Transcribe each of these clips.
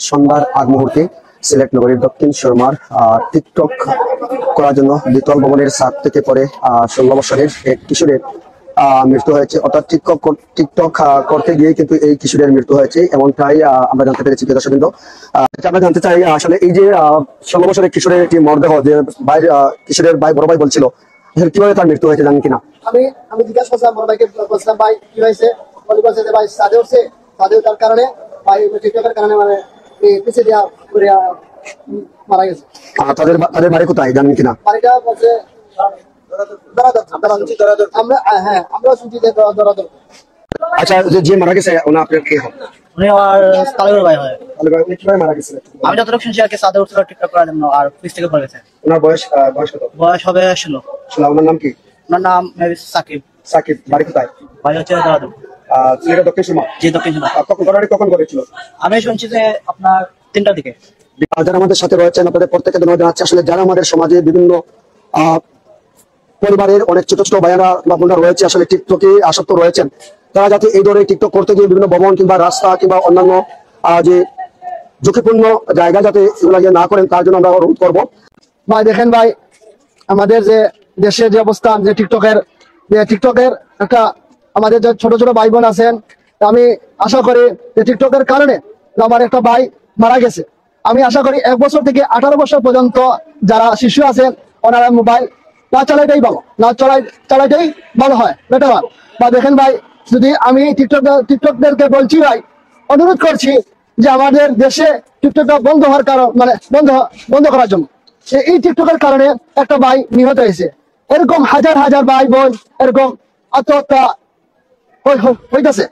সন্ধ্যার আগ মুহূর্তে সিলেট নগরীর দক্ষিণ সুরমার টিকটক করার জন্য দ্বিতল ভবনের ছাদ থেকে পড়ে 16 বছরের এক কিশোরের মৃত্যু হয়েছে। অর্থাৎ টিকটক করতে গিয়ে কিন্তু এই কিশোরের মৃত্যু হয়েছে, এমনটাই আমরা জানতে পেরেছি। দর্শকবৃন্দ, আমরা জানতে চাই আসলে এই যে 16 বছরের কিশোরের একটি মরদেহ যে ভাই কিশোরের ভাই বড় ভাই বলছিল, কিভাবে তার মৃত্যু হয়েছে জানেন কিনা? আমি জিজ্ঞাসা করছিলাম বড় ভাইকে, বলছিলাম ভাই কি হয়েছে, বলি বলছে যে ভাই সাদে উঠছে, সাদে উঠার কারণে ভাই টিকটকের কারণে মানে পিছিয়ে দেওয়া করে মারা গেছে। তাদের বাড়ি কোথায় জানেন কিনা? বাড়িটা বলছে আমরা শুনছি যে দরাদর। আচ্ছা, যে মারা গেছে ওনা আপনার কি হয়? উনি আমার তালেবের ভাই হয়। কিভাবে মারা গেছে? আমি যতটুকু শুনছি আর কি সাদে উঠছিল টিকটক করার জন্য আর পিছ থেকে পড়ে গেছে। ওনার বয়স কত? বয়স হবে 16। ওনার নাম কি? ওনার নাম সাকিব। সাকিব। বাড়ি কোথায়? বাড়ি হচ্ছে দরাদর। সিলেটের দক্ষিণ সুরমা। জি, দক্ষিণ সুরমা। কখন করেছিল? আমি শুনছি যে আপনার 3টার দিকে। যারা আমাদের সাথে রয়েছেন আপনাদের প্রত্যেককে ধন্যবাদ জানাচ্ছি। আসলে যারা আমাদের সমাজে বিভিন্ন পরিবারের অনেক ছোট ছোট ভাইয়েরা বা বোনরা রয়েছে আসলে টিকটকে আসক্ত রয়েছেন, তারা যাতে এই ধরনের টিকটক করতে গিয়ে বিভিন্ন ভবন কিংবা রাস্তা কিংবা অন্যান্য যে ঝুঁকিপূর্ণ জায়গা যাতে এগুলো না করেন তার জন্য আমরা অনুরোধ করবো। ভাই দেখেন ভাই, আমাদের যে দেশের যে অবস্থান, যে টিকটকের একটা আমাদের যে ছোট ছোট ভাই বোন আছেন, আমি আশা করি যে টিকটকের কারণে আমার একটা ভাই মারা গেছে। আমি আশা করি 1 বছর থেকে 18 বছর পর্যন্ত যারা শিশু আছেন ওনারা মোবাইল না চালাইটাই ভালো, না চালাইটাই ভালো হয়, বেটার হয়। বা দেখেন ভাই, যদি আমি টিকটকদেরকে বলছি ভাই, অনুরোধ করছি যে আমাদের দেশে টিকটকটা বন্ধ হওয়ার কারণ মানে বন্ধ করার জন্য। এই টিকটকের কারণে একটা ভাই নিহত হয়েছে, এরকম হাজার হাজার ভাই বোন এরকম আত্মহত্যা হইতেছে।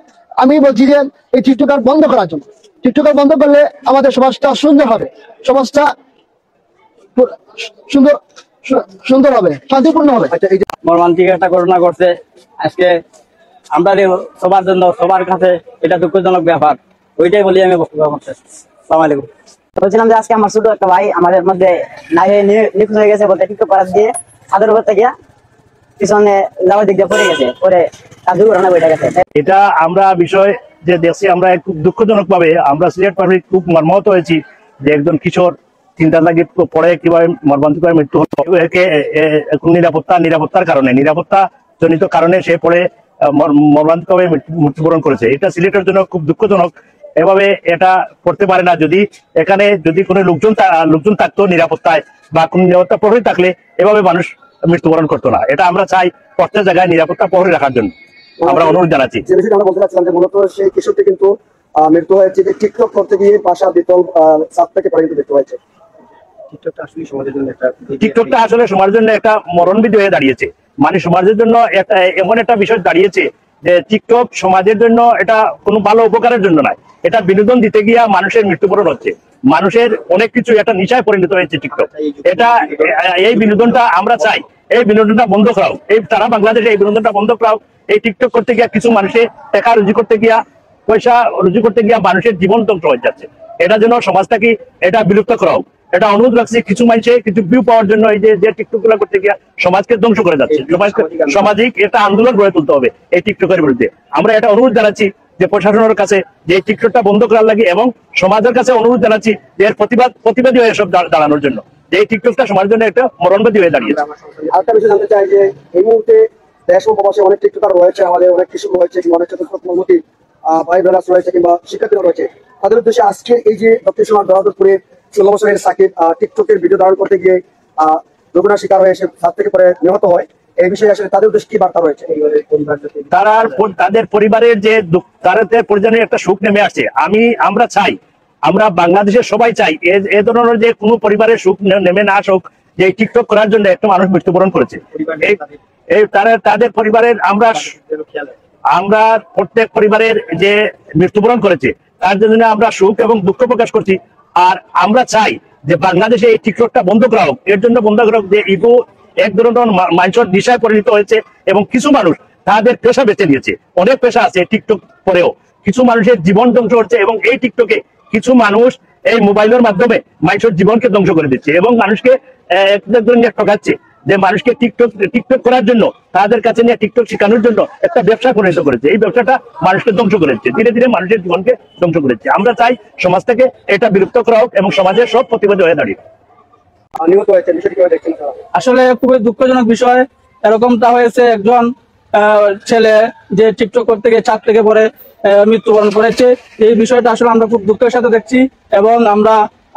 আমি বলছি যে এই টিকটকার বন্ধ করার জন্য, টিকটকার বন্ধ করলে আমাদের সমাজটা সুন্দর হবে, সমাজটা সুন্দর হবে, শান্তিপূর্ণ হবে। এই যে মর্মান্তিক একটা ঘটনা ঘটছে আজকে, আমরা সবার জন্য সবার কাছে এটা দুঃখজনক ব্যাপার, ওইটাই বলি আমি বক্তব্য করতে। আসসালামু আলাইকুম। বলছিলাম যে আজকে আমার ছোট একটা ভাই আমাদের মধ্যে নাই নিখোঁজ হয়ে গেছে বলতে টিকটক করার দিয়ে ছাদের উপর থেকে পিছনে যাওয়ার দিক দিয়ে পড়ে গেছে, পরে তার দুর্ঘটনা ঘটে গেছে। এটা আমরা বিষয় যে দেখছি, আমরা খুব দুঃখজনক ভাবে আমরা সিলেট পাবলিক খুব মর্মাহত হয়েছি যে একজন কিশোর চিন্তা লাগি পরে কিভাবে মর্মান্তিক মৃত্যু হলো। নিরাপত্তার কারণে, নিরাপত্তা জনিত কারণে সে পরে মর্মান্তিক ভাবে মৃত্যুবরণ করেছে। এটা সিলেটের জন্য খুব দুঃখজনক। এভাবে এটা করতে পারে না। এখানে যদি কোনো লোকজন থাকতো নিরাপত্তায় বা কোন নিরাপত্তা প্রহরী থাকলে এভাবে মানুষ মৃত্যুবরণ করতো না। এটা আমরা চাই প্রত্যেক জায়গায় নিরাপত্তা প্রহরী রাখার জন্য আমরা অনুরোধ জানাচ্ছি। যে বিষয়টা আমরা বলতে চাচ্ছিলাম যে মূলত সেই কিশোরটি কিন্তু মৃত্যু হয়েছে যে টিকটক করতে গিয়ে বাসা দ্বিতল ছাদ থেকে পড়ে মৃত্যু হয়েছে। টিকটকটা আসলে সমাজের জন্য একটা মরণবিধি হয়ে দাঁড়িয়েছে। মানে সমাজের জন্য একটা এমন একটা বিষয় দাঁড়িয়েছে যে টিকটক সমাজের জন্য এটা কোনো ভালো উপকারের জন্য নয়, এটা বিনোদন দিতে গিয়ে মানুষের মৃত্যুবরণ হচ্ছে, মানুষের অনেক কিছু একটা নেশায় পরিণত হয়েছে টিকটক। এই বিনোদনটা আমরা চাই, এই বিনোদনটা বন্ধ করাও, এই সারা বাংলাদেশে এই বিনোদনটা বন্ধ করাও। এই টিকটক করতে গিয়া কিছু মানুষের টাকা রুজি করতে গিয়া, পয়সা রুজি করতে গিয়া মানুষের জীবন ধ্বংস হয়ে যাচ্ছে। এটার জন্য সমাজটাকে এটা বিলুপ্ত করাও, এটা অনুরোধ রাখছি। কিছু মানুষে কিছু ভিউ পাওয়ার জন্য এই যে টিকটক গুলা করতে গিয়া সমাজকে ধ্বংস করে যাচ্ছে। সামাজিক একটা আন্দোলন গড়ে তুলতে হবে এই টিকটকের বিরুদ্ধে। আমরা এটা অনুরোধ জানাচ্ছি যে প্রশাসনের কাছে যে এই টিকটকটা বন্ধ করার লাগে, এবং সমাজের কাছে অনুরোধ জানাচ্ছি যে এর প্রতিবাদী হয়ে সব দাঁড়ানোর জন্য, যে এই টিকটকটা সমাজের জন্য একটা মরণবাদী হয়ে দাঁড়িয়েছে। আরেকটা বিষয় জানতে চাই যে এই মুহূর্তে দেশ ও প্রবাসে অনেক টিকটকার রয়েছে, আমাদের অনেক কিশোর রয়েছে কিংবা অনেক ছোট ভাই বেলাস রয়েছে কিংবা শিক্ষার্থীরা রয়েছে। তাদের উদ্দেশ্যে আজকে এই যে দক্ষিণ সুরমার দরাদরপুরে 16 বছরের সাকিব টিকটকের ভিডিও ধারণ করতে গিয়ে দুর্ঘটনার শিকার হয়ে সে ছাদ থেকে পরে নিহত হয়, এই বিষয়ে আসলে তাদের উদ্দেশ্যে কি বার্তা রয়েছে? তাদের পরিবারের যে তাদের পরিজনের একটা সুখ নেমে আসছে। আমরা চাই, আমরা বাংলাদেশের সবাই চাই এ ধরনের যে কোনো পরিবারের সুখ নেমে না আসুক, যে টিকটক করার জন্য একটা মানুষ মৃত্যুবরণ করেছে। তাদের পরিবারের আমরা প্রত্যেক পরিবারের যে মৃত্যুবরণ করেছে তার জন্য আমরা সুখ এবং দুঃখ প্রকাশ করছি। আর আমরা চাই যে বাংলাদেশে এই টিকটকটা বন্ধ করা হোক। এর জন্য বন্ধ করা হোক যে ইগো এক ধরনের মানুষের নেশায় পরিণত হয়েছে, এবং কিছু মানুষ তাদের পেশা বেছে নিয়েছে। অনেক পেশা আছে টিকটক পরেও, কিছু মানুষের জীবন ধ্বংস হচ্ছে, এবং এই টিকটকে কিছু মানুষ এই মোবাইলের মাধ্যমে মানুষের জীবনকে ধ্বংস করে দিচ্ছে এবং মানুষকে ঠকাচ্ছে। যে মানুষকে টিকটক করার জন্য, তাদের কাছে নিয়ে টিকটক শেখানোর জন্য একটা ব্যবসা পরিণত করেছে। এই ব্যবসাটা মানুষকে ধ্বংস করেছে, ধীরে ধীরে মানুষের জীবনকে ধ্বংস করেছে। আমরা চাই সমাজ থেকে এটা বিলুপ্ত করা হোক এবং সমাজের সব প্রতিবাদী হয়ে দাঁড়িয়ে। নিহত হয়েছে, বিষয়টি কিভাবে দেখছেন আপনারা? আসলে খুবই দুঃখজনক বিষয়। এরকমটা হয়েছে, একজন ছেলে যে টিকটক করতে গিয়ে ছাদ থেকে পড়ে মৃত্যুবরণ করেছে। এই বিষয়টা আসলে আমরা খুব দুঃখের সাথে দেখছি এবং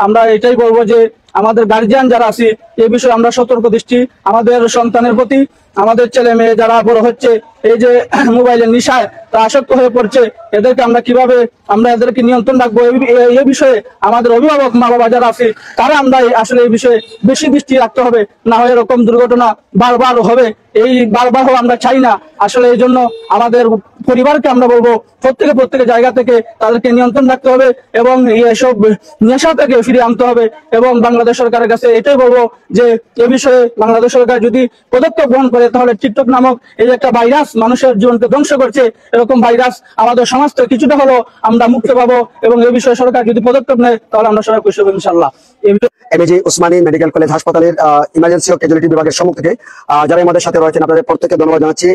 আমরা এটাই বলবো যে আমাদের গার্জিয়ান যারা আছি এই বিষয়ে আমরা সতর্ক দৃষ্টি, আমাদের সন্তানের প্রতি, আমাদের ছেলে মেয়ে যারা বড় হচ্ছে এই যে মোবাইলের নেশায় তারা আসক্ত হয়ে পড়ছে, এদেরকে আমরা কিভাবে এদেরকে নিয়ন্ত্রণ রাখবো এই বিষয়ে আমাদের অভিভাবক মা বাবা যারা আছে তারা আমরা আসলে এই বিষয়ে বেশি দৃষ্টি রাখতে হবে। না হয় এরকম দুর্ঘটনা বারবার হবে, এই বারবার আমরা চাই না। আসলে এই জন্য আমাদের পরিবারকে আমরা বলবো প্রত্যেকে জায়গা থেকে তাদেরকে নিয়ন্ত্রণ রাখতে হবে এবং এসব নেশা থেকে ফিরে আনতে হবে। এবং বাংলাদেশ সরকারের কাছে এটাই বলবো যে এ বিষয়ে বাংলাদেশ সরকার যদি পদক্ষেপ গ্রহণ করে তাহলে টিকটক নামক এই একটা ভাইরাস মানুষের জীবনকে ধ্বংস করছে, এরকম ভাইরাস আমাদের সমাজ থেকে কিছুটা হলো আমরা মুক্তি পাবো। এবং এই বিষয়ে সরকার যদি পদক্ষেপ নেয় তাহলে আমরা সবাই খুশি হব ইনশাল্লাহ। এমএজি ওসমানী মেডিকেল কলেজ হাসপাতালের ইমার্জেন্সি ও ক্যাজুয়ালিটি বিভাগের সম্মুখ থেকে যারা আমাদের সাথে রয়েছেন আপনাদের প্রত্যেককে ধন্যবাদ জানাচ্ছি।